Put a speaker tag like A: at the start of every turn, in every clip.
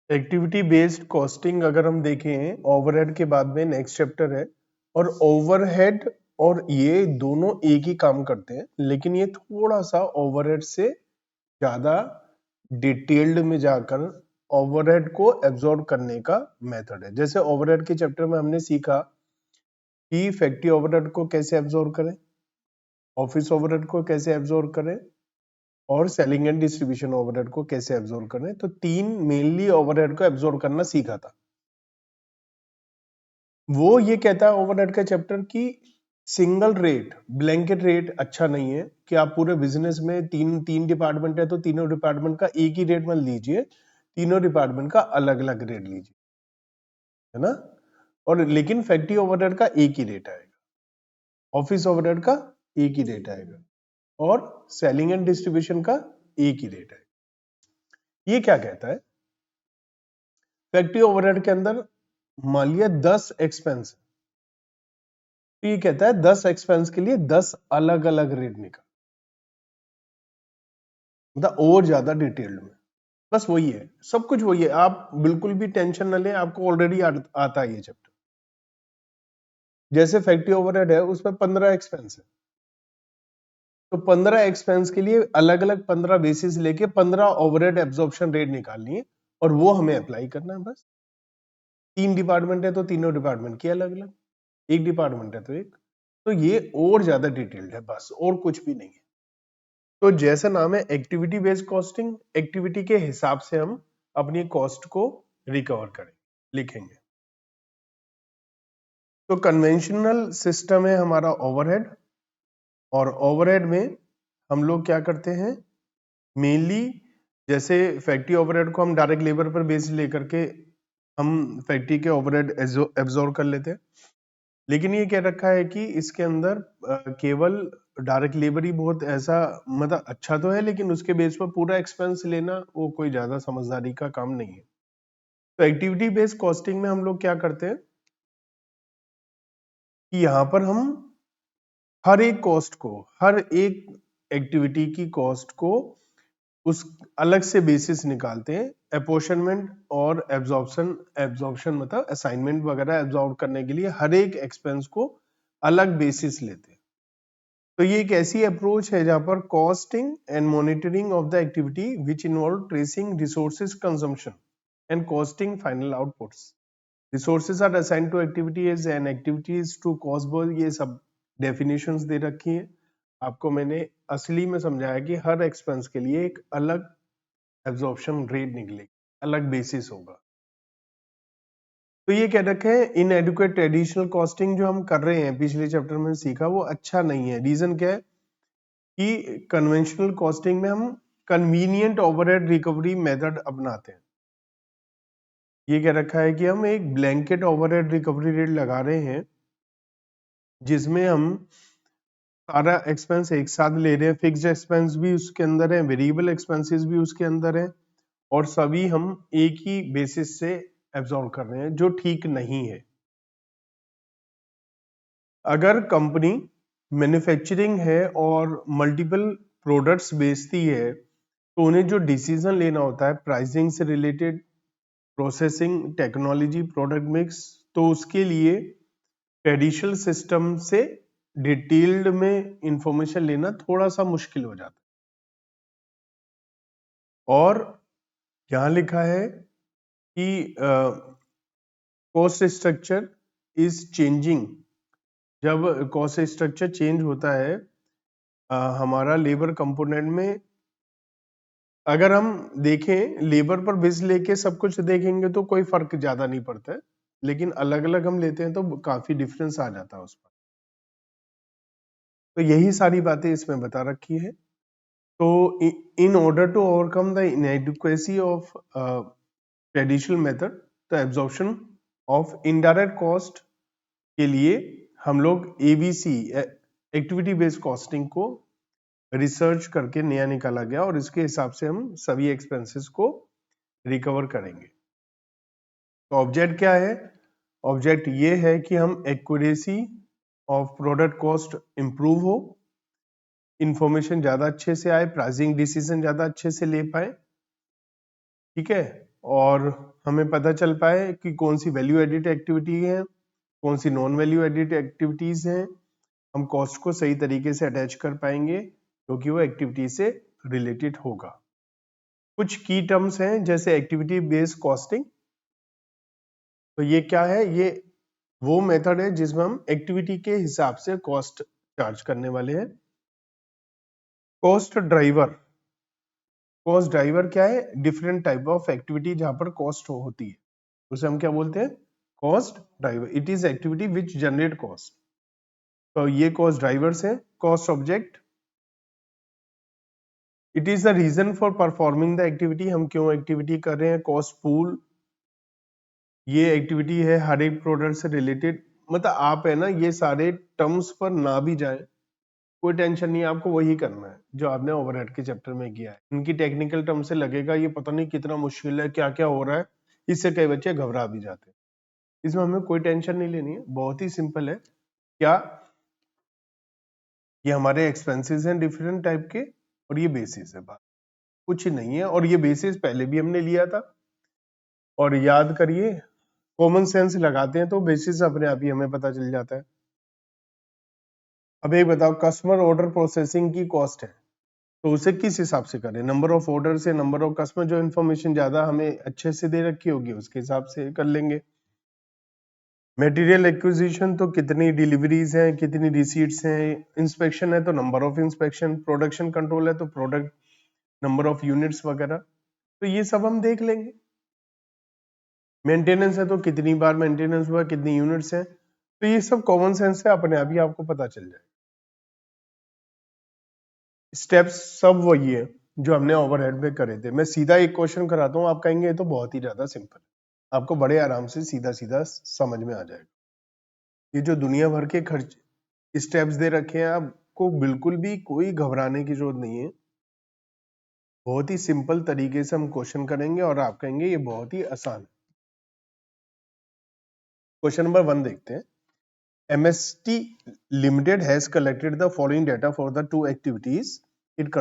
A: Activity based costing अगर हम देखें ओवरहेड के बाद में नेक्स्ट चैप्टर है, और ओवरहेड और ये दोनों एक ही काम करते हैं, लेकिन ये थोड़ा सा ओवरहेड से ज्यादा डिटेल्ड में जाकर ओवरहेड को एब्जॉर्ब करने का मेथड है। जैसे ओवरहेड के चैप्टर में हमने सीखा कि फैक्ट्री ओवरहेड को कैसे एब्जॉर्ब करें, ऑफिस ओवरहेड को कैसे एब्जॉर्ब करें, और सेलिंग एंड डिस्ट्रीब्यूशन ओवरहेड को कैसे एब्जॉर्ब करें। तो तीन मेनली ओवरहेड को एब्जॉर्ब करना सीखा था। वो ये कहता है ओवरहेड का चैप्टर की सिंगल रेट, ब्लैंकेट रेट अच्छा नहीं है कि आप पूरे बिजनेस में तीन डिपार्टमेंट है तो तीनों डिपार्टमेंट का एक ही रेट मत लीजिए, तीनों डिपार्टमेंट का अलग अलग रेट लीजिए, है ना। और लेकिन फैक्ट्री ओवरहेड का एक ही रेट आएगा, ऑफिस ओवरहेड का एक ही रेट आएगा, और सेलिंग एंड डिस्ट्रीब्यूशन का एक ही रेट आएगा। ये क्या कहता है, फैक्ट्री ओवरहेड के अंदर मान लिया 10 एक्सपेंस, तो ये कहता है 10 एक्सपेंस के लिए 10 अलग अलग रेट निकाल, मतलब और ज्यादा डिटेल्ड में। बस वही है, सब कुछ वही है, आप बिल्कुल भी टेंशन न लें, आपको ऑलरेडी आता है ये चैप्टर। जैसे फैक्ट्री ओवरहेड है उसमें 15 एक्सपेंस है, तो 15 एक्सपेंस के लिए अलग अलग 15 बेसिस लेके 15 ओवरहेड एब्जॉर्प्शन रेट निकालनी है, और वो हमें अप्लाई करना है। बस तीन डिपार्टमेंट है तो तीनों डिपार्टमेंट की अलग अलग, एक डिपार्टमेंट है तो एक, तो ये और ज्यादा डिटेल्ड है, बस और कुछ भी नहीं है। तो जैसा नाम है एक्टिविटी बेस्ड कॉस्टिंग, एक्टिविटी के हिसाब से हम अपनी कॉस्ट को रिकवर करें, लिखेंगे। तो कन्वेंशनल सिस्टम है हमारा ओवरहेड, और ओवरहेड में हम लोग क्या करते हैं मेनली, जैसे फैक्ट्री ओवरहेड को हम डायरेक्ट लेबर पर बेस लेकर के हम फैक्ट्री के ओवरहेड एब्जॉर्ब कर लेते हैं, लेकिन ये क्या रखा है कि इसके अंदर केवल डायरेक्ट लेबर ही बहुत ऐसा, मतलब अच्छा तो है, लेकिन उसके बेस पर पूरा एक्सपेंस लेना वो कोई ज्यादा समझदारी का काम नहीं है। तो एक्टिविटी बेस्ड कॉस्टिंग में हम लोग क्या करते हैं कि यहाँ पर हम हर एक कॉस्ट को, हर एक एक्टिविटी की कॉस्ट को उस अलग से बेसिस निकालते हैं, अपोर्शनमेंट और एब्जॉर्प्शन मतलब असाइनमेंट वगैरह एब्जॉर्ब करने के लिए हर एक एक्सपेंस को अलग बेसिस लेते हैं। तो ये एक ऐसी अप्रोच है जहां पर costing and monitoring of the activity which involve tracing resources consumption and costing final outputs. Resources are assigned to activities and activities to cost pool, ये सब डेफिनेशंस दे रखी है। आपको मैंने असली में समझाया कि हर एक्सपेंस के लिए एक अलग एब्जॉर्प्शन रेट निकलेगी, अलग बेसिस होगा। तो ये कह रखे हैं इनएडुकेट ट्रेडिशनल कॉस्टिंग जो हम कर रहे हैं पिछले चैप्टर में सीखा, वो अच्छा नहीं है। रीजन क्या है कि कन्वेंशनल कॉस्टिंग में हम कन्वीनियंट ओवरहेड रिकवरी मेथड अपनाते हैं। ये कह रखा है कि हम एक ब्लैंकेट ओवरहेड रिकवरी रेट लगा रहे हैं जिसमें हम सारा एक्सपेंस एक साथ ले रहे हैं, फिक्स्ड एक्सपेंस भी उसके अंदर है, वेरिएबल एक्सपेंसेस भी उसके अंदर है, और सभी हम एक ही बेसिस से एब्जॉर्ब कर रहे हैं, जो ठीक नहीं है। अगर कंपनी मैन्युफैक्चरिंग है और मल्टीपल प्रोडक्ट्स बेचती है, तो उन्हें जो डिसीजन लेना होता है प्राइसिंग से related, processing, technology, product mix, तो उसके लिए ट्रेडिशनल सिस्टम से डिटेल्ड में इंफॉर्मेशन लेना थोड़ा सा मुश्किल हो जाता है। और यहां लिखा है कि कॉस्ट स्ट्रक्चर इज चेंजिंग। जब कॉस्ट स्ट्रक्चर चेंज होता है हमारा लेबर कंपोनेंट में, अगर हम देखें लेबर पर बेस लेके सब कुछ देखेंगे तो कोई फर्क ज्यादा नहीं पड़ता है, लेकिन अलग अलग हम लेते हैं तो काफी डिफरेंस आ जाता है उस पर। तो यही सारी बातें इसमें बता रखी है। तो in order to overcome the inadequacy of traditional method, तो एब्जॉर्प्शन ऑफ इनडायरेक्ट कॉस्ट के लिए हम लोग एबीसी एक्टिविटी बेस्ड कॉस्टिंग को रिसर्च करके नया निकाला गया, और इसके हिसाब से हम सभी एक्सपेंसेस को रिकवर करेंगे। तो ऑब्जेक्ट क्या है, ऑब्जेक्ट ये है कि हम accuracy of product cost improve हो, इंफॉर्मेशन ज्यादा अच्छे से आए, प्राइसिंग डिसीजन ज्यादा अच्छे से ले पाए, ठीक है। और हमें पता चल पाए कि कौन सी वैल्यू एडिड एक्टिविटी है, कौन सी नॉन वैल्यू एडिड एक्टिविटीज हैं, हम कॉस्ट को सही तरीके से अटैच कर पाएंगे क्योंकि वो एक्टिविटी से रिलेटेड होगा। कुछ की टर्म्स हैं जैसे एक्टिविटी बेस्ड कॉस्टिंग। तो ये क्या है? ये वो मेथड है जिसमें हम एक्टिविटी के हिसाब से कॉस्ट चार्ज करने वाले हैं। कॉस्ट ड्राइवर, कॉस्ट ड्राइवर क्या है? डिफरेंट टाइप ऑफ एक्टिविटी जहां पर कॉस्ट होती है उसे हम क्या बोलते हैं? Cost driver. It is activity which generate cost. तो ये कॉस्ट ड्राइवर्स है। Cost object, it is the reason for performing the activity, हम क्यों एक्टिविटी कर रहे हैं। कॉस्ट पूल, ये एक्टिविटी है हर एक प्रोडक्ट से रिलेटेड। मतलब आप है ना, ये सारे टर्म्स पर ना भी जाए कोई टेंशन नहीं है, आपको वही करना है जो आपने ओवरहेड के चैप्टर में किया है। इनकी टेक्निकल टर्म से लगेगा ये पता नहीं कितना मुश्किल है, क्या क्या हो रहा है, इससे कई बच्चे घबरा भी जाते हैं। इसमें हमें कोई टेंशन नहीं लेनी है, बहुत ही सिंपल है। क्या ये हमारे एक्सपेंसेस हैं डिफरेंट टाइप के और ये बेसिस है, बात कुछ नहीं है। और ये बेसिस पहले भी हमने लिया था और याद करिए, कॉमन सेंस लगाते हैं तो बेसिस अपने आप ही हमें पता चल जाता है। अब एक बताओ, कस्टमर ऑर्डर प्रोसेसिंग की कॉस्ट है तो उसे किस हिसाब से करें? नंबर ऑफ ऑर्डर से नंबर ऑफ कस्टमर, जो इन्फॉर्मेशन ज्यादा हमें अच्छे से दे रखी होगी उसके हिसाब से कर लेंगे। मटेरियल एक्विजिशन तो कितनी डिलीवरीज हैं, कितनी रिसीट्स हैं। इंस्पेक्शन है तो number of inspection. Production control है तो प्रोडक्ट नंबर ऑफ यूनिट्स वगैरह, तो ये सब हम देख लेंगे। मेंटेनेंस है तो कितनी बार मेंटेनेंस हुआ, कितनी यूनिट्स हैं, तो ये सब कॉमन सेंस से अपने आप ही आपको पता चल जाए। स्टेप्स सब वही है जो हमने ओवरहेड में करे थे। मैं सीधा एक क्वेश्चन कराता हूँ, आप कहेंगे ये तो बहुत ही ज्यादा सिंपल, आपको बड़े आराम से सीधा सीधा समझ में आ जाएगा। ये जो दुनिया भर के खर्च स्टेप्स दे रखे हैं, आपको बिल्कुल भी कोई घबराने की जरूरत नहीं है। बहुत ही सिंपल तरीके से हम क्वेश्चन करेंगे और आप कहेंगे ये बहुत ही आसान है। क्वेश्चन नंबर 1 देखते हैं। MST Limited has collected the following data for the two activities. It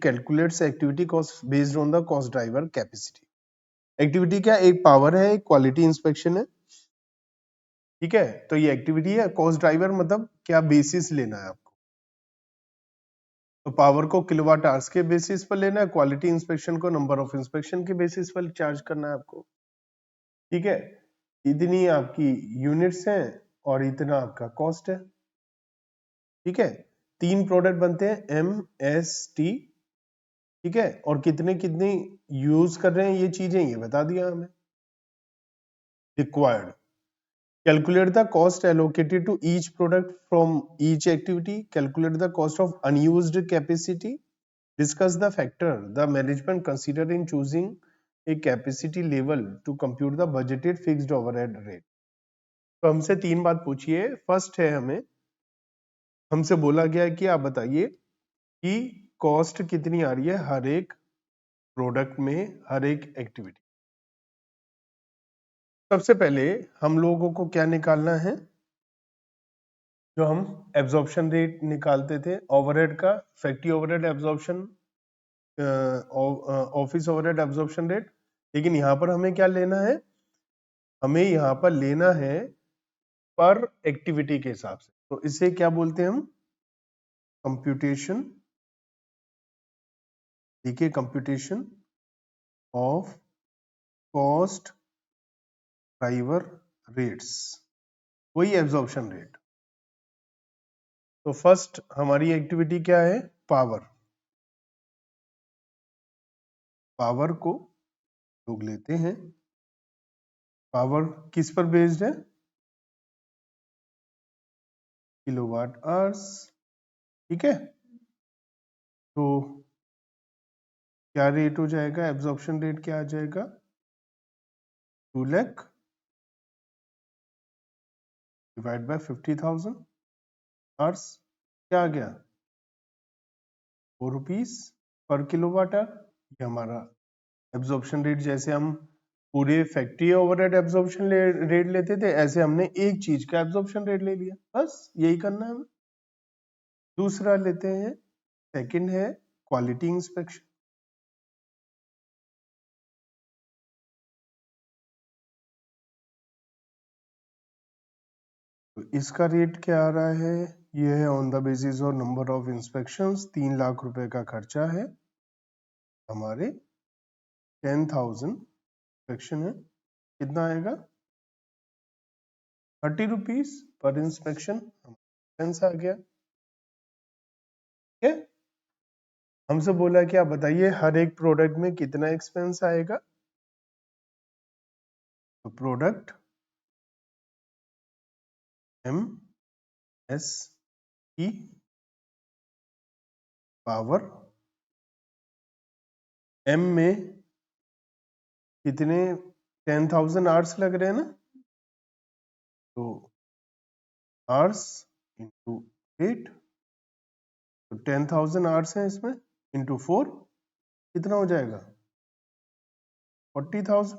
A: calculates activity cost based on the cost driver capacity. Activity क्या? एक पावर है, एक क्वालिटी इंस्पेक्शन है, ठीक है। तो ये एक्टिविटी है। कॉस्ट ड्राइवर मतलब क्या बेसिस लेना है आपको, तो पावर को किलोवाट आवर्स के बेसिस पर लेना है, क्वालिटी इंस्पेक्शन को नंबर ऑफ इंस्पेक्शन के बेसिस पर चार्ज करना है आपको, ठीक है। इतनी आपकी यूनिट्स हैं और इतना आपका कॉस्ट है, ठीक है। 3 प्रोडक्ट बनते हैं MST, ठीक है। और कितने कितने यूज कर रहे हैं ये चीजें, ये बता दिया हमें। Required, calculate the cost allocated to each product from each activity, calculate the cost of unused capacity, discuss the factor the management consider in choosing a capacity level to compute the budgeted fixed overhead rate। तो हमसे 3 बात पूछिए। First है, हमसे बोला गया है कि आप बताइए कि कॉस्ट कितनी आ रही है हर एक प्रोडक्ट में, हर एक एक्टिविटी। सबसे पहले हम लोगों को क्या निकालना है? जो हम एब्जॉर्प्शन रेट निकालते थे ओवरहेड का, factory overhead absorption, office overhead absorption rate. लेकिन यहां पर हमें क्या लेना है? हमें यहां पर लेना है पर एक्टिविटी के हिसाब से। तो इसे क्या बोलते हैं हम? कंप्यूटेशन, देखिए, computation of cost driver rates, वही एब्जॉर्प्शन रेट। तो फर्स्ट हमारी एक्टिविटी क्या है? पावर। पावर को लोग लेते हैं, पावर किस पर बेस्ड है? किलोवाट आवर्स, ठीक है। तो क्या रेट हो जाएगा? एब्जॉर्प्शन रेट क्या आ जाएगा? 2 लाख डिवाइड बाय 50,000 आवर्स, क्या आ गया? 4 रुपीज पर किलोवाट आवर। ये हमारा एब्जॉर्प्शन रेट। जैसे हम पूरे फैक्ट्री ओवरहेड एब्जॉर्प्शन रेट लेते थे, ऐसे हमने एक चीज का एब्जॉर्प्शन रेट ले लिया, बस यही करना है हमें। दूसरा लेते हैं, सेकंड है क्वालिटी इंस्पेक्शन। तो इसका रेट क्या आ रहा है, ये है ऑन द बेसिस और नंबर ऑफ इंस्पेक्शंस, 3 लाख रुपए का खर्चा है हमारे, 10,000 इंस्पेक्शन है, कितना आएगा 30 रुपीज पर इंस्पेक्शन, एक्सपेंस आ गया। ठीक है, हमसे बोला कि आप बताइए हर एक प्रोडक्ट में कितना एक्सपेंस आएगा, तो प्रोडक्ट एम एस की पावर एम में कितने 10,000 आवर्स लग रहे हैं ना, तो आवर्स इंटू 8, तो 10,000 आवर्स हैं इसमें, इंटू 4 कितना हो जाएगा 40,000।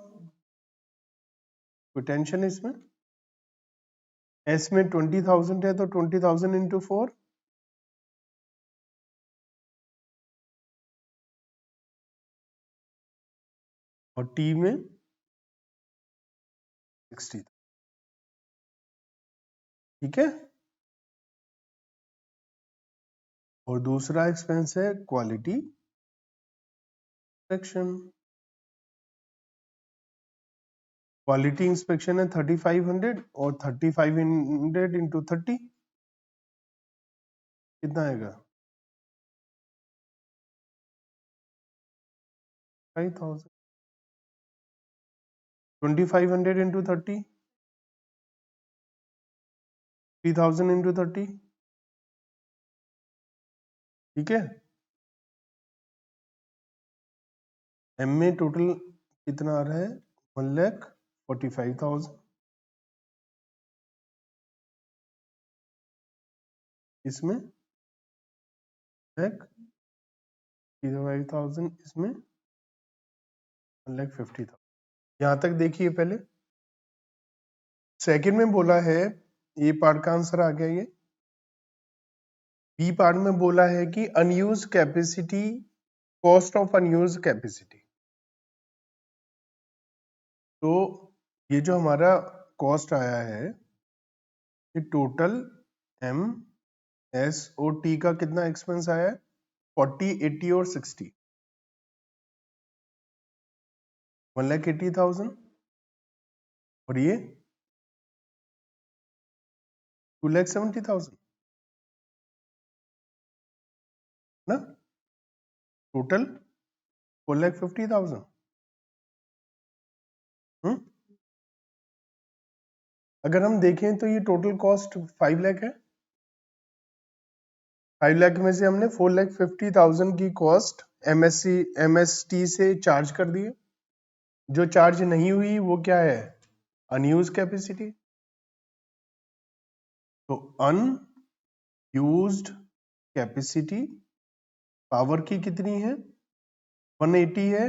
A: कोई टेंशन है इसमें, एस में 20,000 है तो 20,000 इंटू 4, और टी में 60। ठीक है, और दूसरा एक्सपेंस है क्वालिटी इंस्पेक्शन। क्वालिटी इंस्पेक्शन है 3,500, और 3,500 इंटू 30 कितना आएगा 5,000। 2,500 इंटू 30, 3,000 इंटू 30। ठीक है, एम में टोटल कितना आ रहा है 1,45,000, इसमें 1,50,000, इसमें 1,50,000। यहां तक देखिए पहले। सेकंड में बोला है, ए पार्ट का आंसर आ गया ये। बी पार्ट में बोला है कि unused capacity, cost of unused capacity. तो ये जो हमारा कॉस्ट आया है, ये total M S O T का कितना एक्सपेंस आया है 40, 80 और 60, 1,80,000, और ये 2,70,000 ना, टोटल 4,50,000। अगर हम देखें तो ये टोटल कॉस्ट 5 लाख है। 5 लाख में से हमने 4,50,000 की कॉस्ट एमएसटी से चार्ज कर दी है। जो चार्ज नहीं हुई वो क्या है अनयूज कैपेसिटी। तो अनयूज्ड कैपेसिटी पावर की कितनी है 180 है,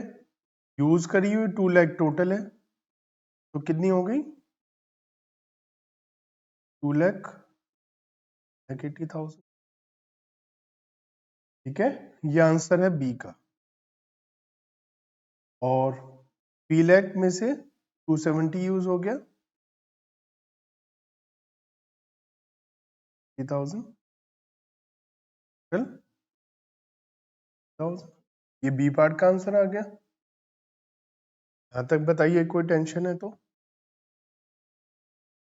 A: यूज करी हुई 2 लाख टोटल है, तो कितनी हो गई 2,80,000। ठीक है, ये आंसर है बी का। और 3 लाख में से 270 यूज हो गया 3,000, ये बी पार्ट का आंसर आ गया। यहां तक बताइए कोई टेंशन है तो।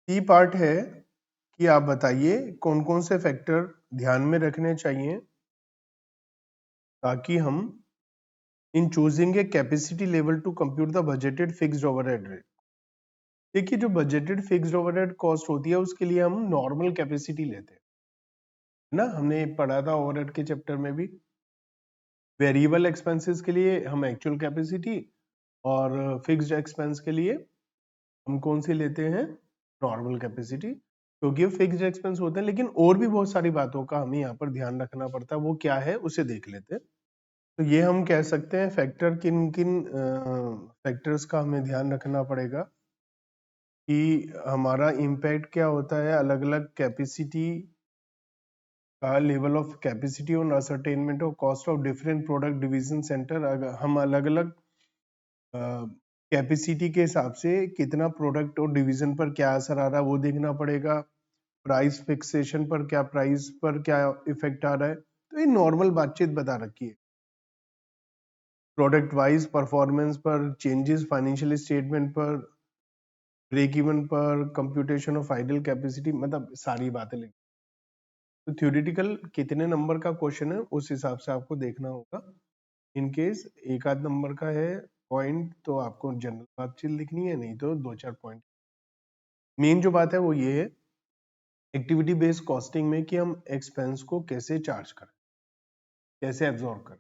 A: सी पार्ट है कि आप बताइए कौन कौन से फैक्टर ध्यान में रखने चाहिए ताकि हम in choosing a capacity level to compute the budgeted fixed overhead rate. देखिए जो बजटेड फिक्स्ड ओवरहेड कॉस्ट होती है उसके लिए हम नॉर्मल कैपेसिटी लेते हैं ना, हमने पढ़ा था ओवरहेड के चैप्टर में भी। वेरिएबल एक्सपेंसेस के लिए हम एक्चुअल कैपेसिटी, और फिक्स्ड एक्सपेंस के लिए हम कौन सी लेते हैं नॉर्मल कैपेसिटी, क्योंकि वो फिक्स्ड एक्सपेंस होते हैं। लेकिन और भी बहुत सारी बातों का हमें यहाँ पर ध्यान रखना पड़ता है, वो क्या है उसे देख लेते हैं। तो ये हम कह सकते हैं फैक्टर, किन किन फैक्टर्स का हमें ध्यान रखना पड़ेगा कि हमारा इम्पैक्ट क्या होता है अलग अलग कैपेसिटी का, लेवल ऑफ कैपेसिटी और ascertainment of cost of different product division centre. अगर हम अलग अलग कैपेसिटी के हिसाब से कितना प्रोडक्ट और डिवीजन पर क्या असर आ रहा है वो देखना पड़ेगा। प्राइस फिक्सेशन पर क्या, प्राइस पर क्या इफेक्ट आ रहा है, तो ये नॉर्मल बातचीत बता रखी है। प्रोडक्ट वाइज परफॉर्मेंस पर, चेंजेस फाइनेंशियल स्टेटमेंट पर, ब्रेक इवन पर, कंप्यूटेशन ऑफ आइडल कैपेसिटी, मतलब सारी बातें लिखी। तो थ्योरेटिकल कितने नंबर का क्वेश्चन है उस हिसाब से आपको देखना होगा। इन केस एक आध नंबर का है पॉइंट तो आपको जनरल बातचीत लिखनी है, नहीं तो 2-4 पॉइंट। मेन जो बात है वो ये है एक्टिविटी बेस्ड कॉस्टिंग में कि हम एक्सपेंस को कैसे चार्ज करें, कैसे एब्जॉर्ब करें।